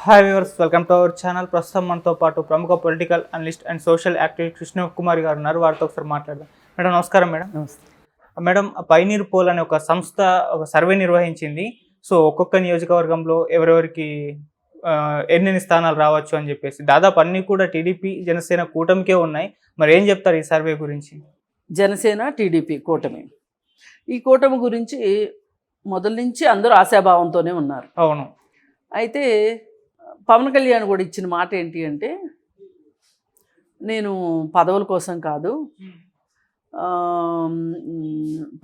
Hi viewers, welcome to our channel. ప్రస్తుతం మనతో పాటు ప్రముఖ political analyst and social activist Krishna Kumar గారు ఉన్నారు. వారితో ఒకసారి మాట్లాడదాం. మేడం నమస్కారం. మేడం నమస్తే. మేడం పైనీర్ పోల్ అనే ఒక సంస్థ ఒక సర్వే నిర్వహించింది. సో ఒక్కొక్క నియోజకవర్గంలో ఎవరెవరికి ఎన్నెన్ని స్థానాలు రావచ్చు అని చెప్పేసి దాదాపు అన్నీ కూడా టీడీపీ జనసేన కూటమికే ఉన్నాయి. మరి ఏం చెప్తారు ఈ సర్వే గురించి? జనసేన టీడీపీ కూటమి, ఈ కూటమి గురించి మొదల నుంచి అందరూ ఆశాభావంతోనే ఉన్నారు. అవును. అయితే పవన్ కళ్యాణ్ కూడా ఇచ్చిన మాట ఏంటి అంటే, నేను పదవుల కోసం కాదు,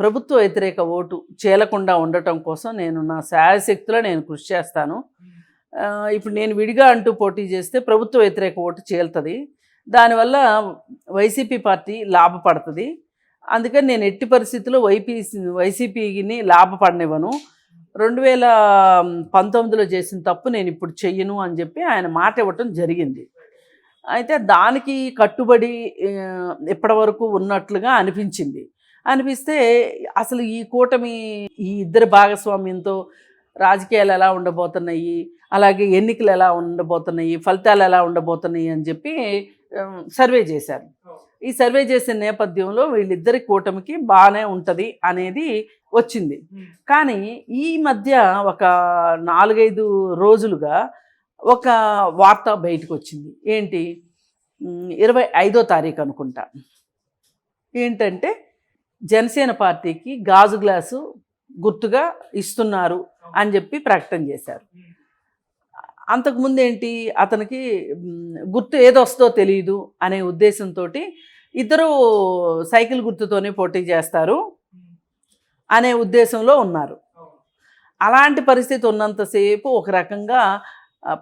ప్రభుత్వ వ్యతిరేక ఓటు చీలకుండా ఉండటం కోసం నేను నా శాయశక్తిలో నేను కృషి చేస్తాను. ఇప్పుడు నేను విడిగా అంటూ పోటీ చేస్తే ప్రభుత్వ వ్యతిరేక ఓటు చీలుతుంది, దానివల్ల వైసీపీ పార్టీ లాభపడుతుంది. అందుకని నేను ఎట్టి పరిస్థితుల్లో వైసీపీని లాభపడనివ్వను. 2019లో చేసిన తప్పు నేను ఇప్పుడు చెయ్యను అని చెప్పి ఆయన మాట ఇవ్వటం జరిగింది. అయితే దానికి కట్టుబడి ఇప్పటి వరకు ఉన్నట్లుగా అనిపిస్తే అసలు ఈ కూటమి ఈ ఇద్దరి భాగస్వామ్యంతో రాజకీయాలు ఎలా ఉండబోతున్నాయి, అలాగే ఎన్నికలు ఎలా ఉండబోతున్నాయి, ఫలితాలు ఎలా ఉండబోతున్నాయి అని చెప్పి సర్వే చేశారు. ఈ సర్వే చేసిన నేపథ్యంలో వీళ్ళిద్దరి కూటమికి బాగానే ఉంటుంది అనేది వచ్చింది. కానీ ఈ మధ్య ఒక 4-5 రోజులుగా ఒక వార్త బయటకు వచ్చింది. ఏంటి, 25వ తారీఖు అనుకుంటా. ఏంటంటే జనసేన పార్టీకి గాజు గ్లాసు గుర్తుగా ఇస్తున్నారు అని చెప్పి ప్రకటన చేశారు. అంతకుముందు ఏంటి, అతనికి గుర్తు ఏదొస్తుందో తెలియదు అనే ఉద్దేశంతో ఇద్దరు సైకిల్ గుర్తుతోనే పోటీ చేస్తారు అనే ఉద్దేశంలో ఉన్నారు. అలాంటి పరిస్థితి ఉన్నంతసేపు ఒక రకంగా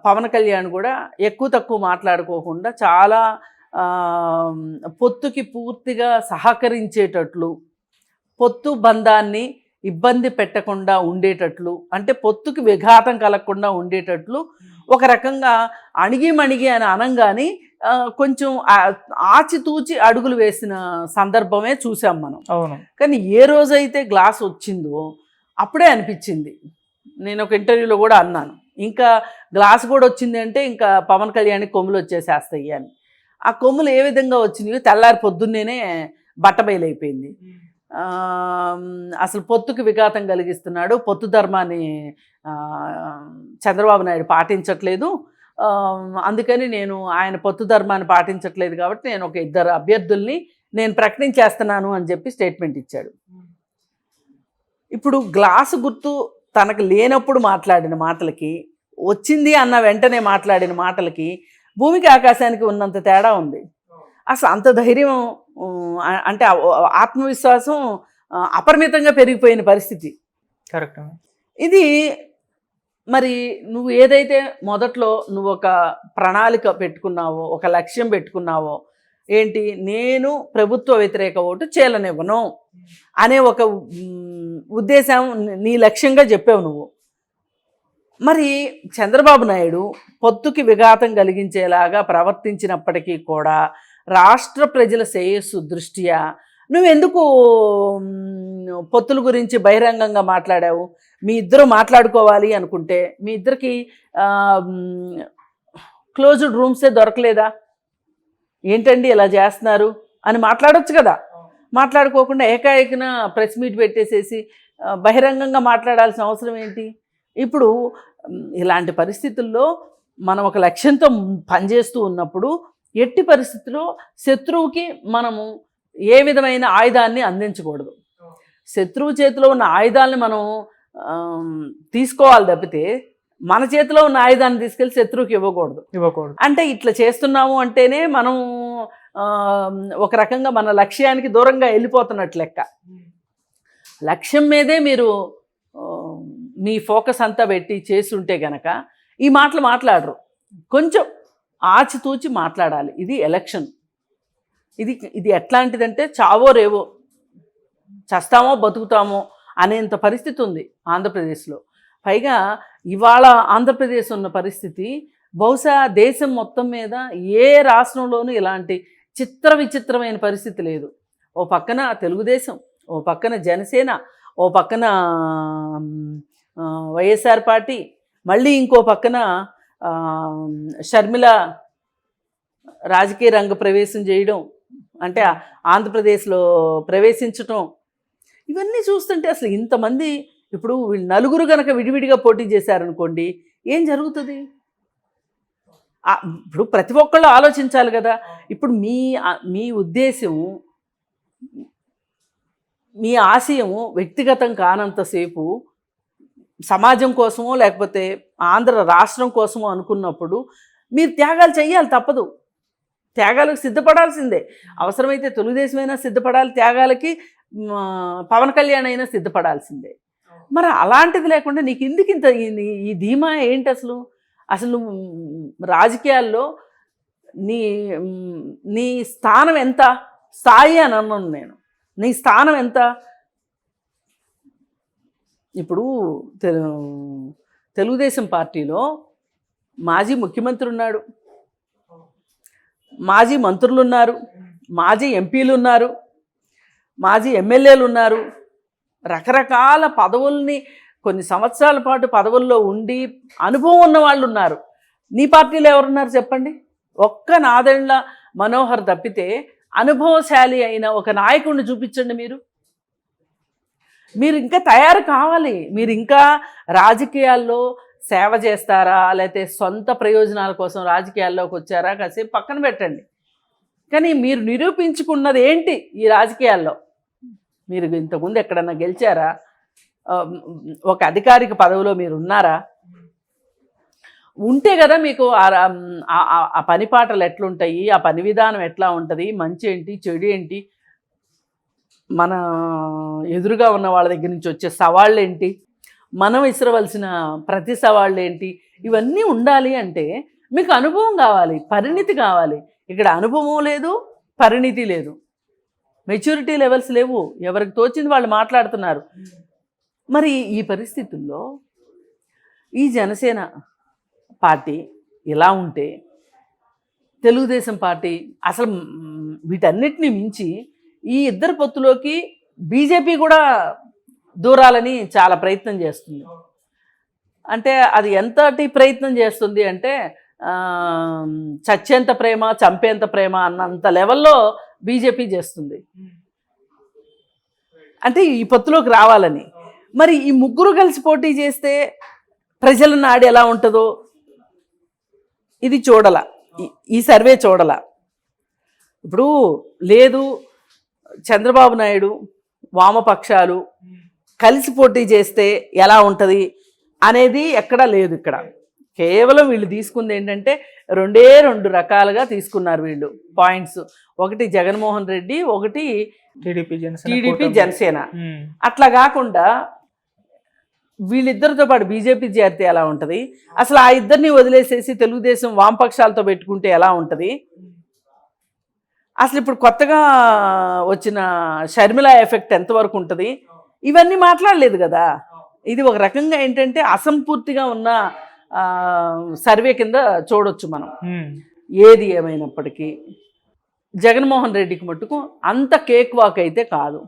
పవన్ కళ్యాణ్ కూడా ఎక్కువ తక్కువ మాట్లాడుకోకుండా చాలా పొత్తుకి పూర్తిగా సహకరించేటట్లు, పొత్తు బంధాన్ని ఇబ్బంది పెట్టకుండా ఉండేటట్లు, అంటే పొత్తుకి విఘాతం కలగకుండా ఉండేటట్లు ఒక రకంగా అణిగిమణిగి అని అనంగాని కొంచెం ఆచితూచి అడుగులు వేసిన సందర్భమే చూసాం మనం. అవును. కానీ ఏ రోజైతే గ్లాస్ వచ్చిందో అప్పుడే అనిపించింది, నేను ఒక ఇంటర్వ్యూలో కూడా అన్నాను, ఇంకా గ్లాస్ కూడా వచ్చింది అంటే ఇంకా పవన్ కళ్యాణ్ కొమ్ములు వచ్చేసేస్తాయి అని. ఆ కొమ్ములు ఏ విధంగా వచ్చినాయో తెల్లారి పొద్దున్నేనే బట్టబయలైపోయింది. అసలు పొత్తుకు విఘాతం కలిగిస్తున్నాడు, పొత్తు ధర్మాన్ని చంద్రబాబు నాయుడు పాటించట్లేదు, అందుకని నేను ఆయన పొత్తు ధర్మాన్ని పాటించట్లేదు కాబట్టి నేను ఒక 2 అభ్యర్థుల్ని నేను ప్రకటించేస్తున్నాను అని చెప్పి స్టేట్మెంట్ ఇచ్చాడు. ఇప్పుడు గ్లాసు గుర్తు తనకు లేనప్పుడు మాట్లాడిన మాటలకి, వచ్చింది అన్న వెంటనే మాట్లాడిన మాటలకి భూమికి ఆకాశానికి ఉన్నంత తేడా ఉంది. అసలు అంత ధైర్యం, అంటే ఆత్మవిశ్వాసం అపరిమితంగా పెరిగిపోయిన పరిస్థితి. కరెక్ట్. ఇది మరి నువ్వు ఏదైతే మొదట్లో నువ్వు ఒక ప్రణాళిక పెట్టుకున్నావో, ఒక లక్ష్యం పెట్టుకున్నావో, ఏంటి, నేను ప్రభుత్వ వ్యతిరేక ఓటు చీలనివ్వను అనే ఒక ఉద్దేశం నీ లక్ష్యంగా చెప్పావు నువ్వు. మరి చంద్రబాబు నాయుడు పొత్తుకి విఘాతం కలిగించేలాగా ప్రవర్తించినప్పటికీ కూడా రాష్ట్ర ప్రజల శ్రేయస్సు దృష్ట్యా నువ్వెందుకు పొత్తుల గురించి బహిరంగంగా మాట్లాడావు? మీ ఇద్దరు మాట్లాడుకోవాలి అనుకుంటే మీ ఇద్దరికి క్లోజ్డ్ రూమ్సే దొరకలేదా? ఏంటండి ఇలా చేస్తున్నారు అని మాట్లాడొచ్చు కదా. మాట్లాడుకోకుండా ఏకాఏకిన ప్రెస్ మీట్ పెట్టేసేసి బహిరంగంగా మాట్లాడాల్సిన అవసరం ఏంటి? ఇప్పుడు ఇలాంటి పరిస్థితుల్లో మనం ఒక లక్ష్యంతో పనిచేస్తూ ఉన్నప్పుడు ఎట్టి పరిస్థితుల్లో శత్రువుకి మనము ఏ విధమైన ఆయుధాన్ని అందించకూడదు. శత్రువు చేతిలో ఉన్న ఆయుధాలని మనం తీసుకోవాలి తప్పితే మన చేతిలో ఉన్న ఆయుధాన్ని తీసుకెళ్ళి శత్రువుకి ఇవ్వకూడదు. అంటే ఇట్లా చేస్తున్నాము అంటేనే మనం ఒక రకంగా మన లక్ష్యానికి దూరంగా వెళ్ళిపోతున్నట్లు లెక్క. లక్ష్యం మీదే మీరు మీ ఫోకస్ అంతా పెట్టి చేస్తుంటే గనక ఈ మాటలు మాట్లాడరు. కొంచెం ఆచితూచి మాట్లాడాలి. ఇది ఎలక్షన్. ఇది ఎట్లాంటిదంటే చావో రేవో, చస్తామో బతుకుతామో అనేంత పరిస్థితి ఉంది ఆంధ్రప్రదేశ్లో. పైగా ఇవాళ ఆంధ్రప్రదేశ్ ఉన్న పరిస్థితి బహుశా దేశం మొత్తం మీద ఏ రాష్ట్రంలోనూ ఇలాంటి విచిత్రమైన పరిస్థితి లేదు. ఓ పక్కన తెలుగుదేశం, ఓ పక్కన జనసేన, ఓ పక్కన వైఎస్ఆర్ పార్టీ, మళ్ళీ ఇంకో పక్కన షర్మిల రాజకీయ రంగ ప్రవేశం చేయడం, అంటే ఆంధ్రప్రదేశ్లో ప్రవేశించటం, ఇవన్నీ చూస్తుంటే అసలు ఇంతమంది ఇప్పుడు వీళ్ళు నలుగురు కనుక విడివిడిగా పోటీ చేశారనుకోండి ఏం జరుగుతుంది? ఇప్పుడు ప్రతి ఒక్కళ్ళు ఆలోచించాలి కదా. ఇప్పుడు మీ ఉద్దేశం, మీ ఆశయము వ్యక్తిగతం కానంతసేపు సమాజం కోసమో లేకపోతే ఆంధ్ర రాష్ట్రం కోసమో అనుకున్నప్పుడు మీరు త్యాగాలు చేయాలి, తప్పదు. త్యాగాలకు సిద్ధపడాల్సిందే. అవసరమైతే తెలుగుదేశమైనా సిద్ధపడాలి త్యాగాలకి, పవన్ కళ్యాణ్ అయినా సిద్ధపడాల్సిందే. మరి అలాంటిది లేకుండా నీకు ఎందుకు ఇంత ఈ ధీమా ఏంటి? అసలు నువ్వు రాజకీయాల్లో నీ స్థానం ఎంత, స్థాయి అని అన్నాను నేను. నీ స్థానం ఎంత? ఇప్పుడు తెలుగుదేశం పార్టీలో మాజీ ముఖ్యమంత్రి ఉన్నాడు, మాజీ మంత్రులు ఉన్నారు, మాజీ ఎంపీలు ఉన్నారు, మాజీ ఎమ్మెల్యేలు ఉన్నారు, రకరకాల పదవుల్ని కొన్ని సంవత్సరాల పాటు పదవుల్లో ఉండి అనుభవం ఉన్న వాళ్ళు ఉన్నారు. నీ పార్టీలో ఎవరున్నారు చెప్పండి? ఒక్క నాదెండ్ల మనోహర్ తప్పితే అనుభవశాలి అయిన ఒక నాయకుడిని చూపించండి. మీరు ఇంకా తయారు కావాలి. మీరు ఇంకా రాజకీయాల్లో సేవ చేస్తారా, లేకపోతే సొంత ప్రయోజనాల కోసం రాజకీయాల్లోకి వచ్చారా, కాసేపు పక్కన పెట్టండి. కానీ మీరు నిరూపించుకున్నది ఏంటి ఈ రాజకీయాల్లో? మీరు ఇంతకుముందు ఎక్కడన్నా గెలిచారా? ఒక అధికారిక పదవిలో మీరు ఉన్నారా? ఉంటే కదా మీకు ఆ పని పాటలు ఎట్లుంటాయి, ఆ పని విధానం ఎట్లా ఉంటుంది, మంచి ఏంటి చెడు ఏంటి, మన ఎదురుగా ఉన్న వాళ్ళ దగ్గర నుంచి వచ్చే సవాళ్ళు ఏంటి, మనం విసరవలసిన ప్రతి సవాళ్ళు ఏంటి, ఇవన్నీ ఉండాలి. అంటే మీకు అనుభవం కావాలి, పరిణితి కావాలి. ఇక్కడ అనుభవం లేదు, పరిణితి లేదు, మెచ్యూరిటీ లెవెల్స్ లేవు. ఎవరికి తోచింది వాళ్ళు మాట్లాడుతున్నారు. మరి ఈ పరిస్థితుల్లో ఈ జనసేన పార్టీ ఇలా ఉంటే తెలుగుదేశం పార్టీ అసలు వీటన్నిటిని మించి ఈ ఇద్దరు పొత్తులోకి బీజేపీ కూడా దూరాలని చాలా ప్రయత్నం చేస్తుంది. అంటే అది ఎంతటి ప్రయత్నం చేస్తుంది అంటే చచ్చేంత ప్రేమ చంపేంత ప్రేమ అన్నంత లెవెల్లో బీజేపీ చేస్తుంది. అంటే ఈ పొత్తులోకి రావాలని. మరి ఈ ముగ్గురు కలిసి పోటీ చేస్తే ప్రజల నాడి ఎలా ఉంటుందో ఇది చూడాల, ఈ సర్వే చూడాల. ఇప్పుడు లేదు చంద్రబాబు నాయుడు వామపక్షాలు కలిసి పోటీ చేస్తే ఎలా ఉంటుంది అనేది ఎక్కడా లేదు. ఇక్కడ కేవలం వీళ్ళు తీసుకుంది ఏంటంటే రెండు రకాలుగా తీసుకున్నారు వీళ్ళు పాయింట్స్. ఒకటి జగన్మోహన్ రెడ్డి, ఒకటి టీడీపీ జనసేన. అట్లా కాకుండా వీళ్ళిద్దరితో పాటు బీజేపీ చేరితే ఎలా ఉంటుంది, అసలు ఆ ఇద్దరిని వదిలేసేసి తెలుగుదేశం వామపక్షాలతో పెట్టుకుంటే ఎలా ఉంటుంది, అసలు ఇప్పుడు కొత్తగా వచ్చిన షర్మిల ఎఫెక్ట్ ఎంతవరకు ఉంటుంది, ఇవన్నీ మాట్లాడలేదు కదా. ఇది ఒక రకంగా ఏంటంటే అసంపూర్తిగా ఉన్న సర్వే కింద చూడొచ్చు మనం. ఏది ఏమైనప్పటికీ జగన్మోహన్ రెడ్డికి మట్టుకు అంత కేక్ వాక్ అయితే కాదు.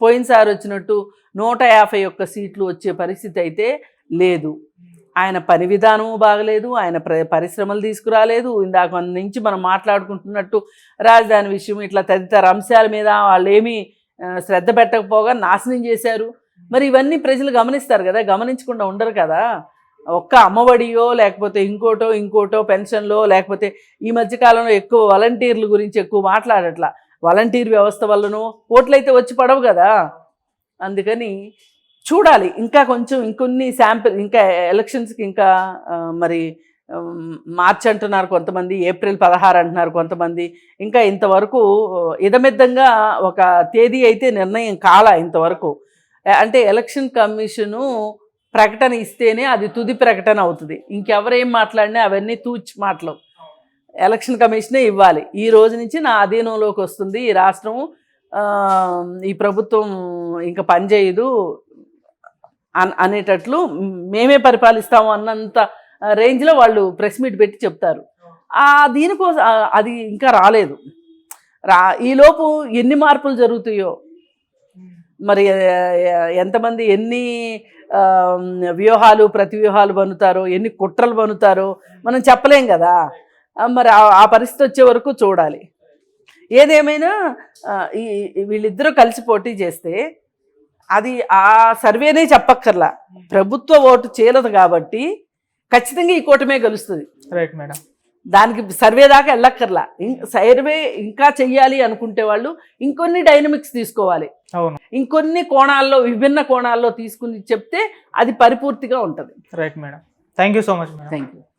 పోయినసారి వచ్చినట్టు 151 సీట్లు వచ్చే పరిస్థితి అయితే లేదు. ఆయన పని విధానము బాగలేదు, ఆయన పరిశ్రమలు తీసుకురాలేదు. ఇందాక నుంచి మనం మాట్లాడుకుంటున్నట్టు రాజధాని విషయం ఇట్లా తదితర అంశాల మీద వాళ్ళు ఏమీ శ్రద్ధ పెట్టకపోగా నాశనం చేశారు. మరి ఇవన్నీ ప్రజలు గమనిస్తారు కదా, గమనించకుండా ఉండరు కదా. ఒక్క అమ్మఒడియో లేకపోతే ఇంకోటో పెన్షన్లో, లేకపోతే ఈ మధ్యకాలంలో ఎక్కువ వాలంటీర్ల గురించి ఎక్కువ మాట్లాడట్లా. వాలంటీర్ వ్యవస్థ వల్లనో ఓట్లయితే వచ్చి పడవు కదా. అందుకని చూడాలి ఇంకా కొంచెం, ఇంకొన్ని శాంపిల్, ఇంకా ఎలక్షన్స్కి ఇంకా మరి మార్చి అంటున్నారు కొంతమంది, ఏప్రిల్ 16 అంటున్నారు కొంతమంది. ఇంకా ఇంతవరకు ఇదమిద్దంగా ఒక తేదీ అయితే నిర్ణయం కాల ఇంతవరకు. అంటే ఎలక్షన్ కమిషను ప్రకటన ఇస్తేనే అది తుది ప్రకటన అవుతుంది. ఇంకెవరేం మాట్లాడినా అవన్నీ తూచి మాటలు. ఎలక్షన్ కమిషనే ఇవ్వాలి. ఈ రోజు నుంచి నా అధీనంలోకి వస్తుంది ఈ రాష్ట్రం, ఈ ప్రభుత్వం ఇంకా పనిచేయదు అనేటట్లు మేమే పరిపాలిస్తాము అన్నంత రేంజ్లో వాళ్ళు ప్రెస్ మీట్ పెట్టి చెప్తారు. దీనికోసం అది ఇంకా రాలేదు. ఈలోపు ఎన్ని మార్పులు జరుగుతాయో, మరి ఎంతమంది ఎన్ని వ్యూహాలు ప్రతి వ్యూహాలు బనుతారో, ఎన్ని కుట్రలు బనుతారో మనం చెప్పలేం కదా. మరి ఆ పరిస్థితి వచ్చే వరకు చూడాలి. ఏదేమైనా వీళ్ళిద్దరూ కలిసి పోటీ చేస్తే అది ఆ సర్వేనే చెప్పక్కర్లా, ప్రభుత్వ ఓటు చీలదు కాబట్టి ఖచ్చితంగా ఈ కూటమే గెలుస్తుంది. Right madam. దానికి సర్వే దాకా వెళ్ళక్కర్లా. సర్వే ఇంకా చెయ్యాలి అనుకుంటే వాళ్ళు ఇంకొన్ని డైనమిక్స్ తీసుకోవాలి, అవును, ఇంకొన్ని కోణాల్లో విభిన్న కోణాల్లో తీసుకుని చెప్తే అది పరిపూర్తిగా ఉంటుంది. Right madam. Thank you so much madam. Thank you.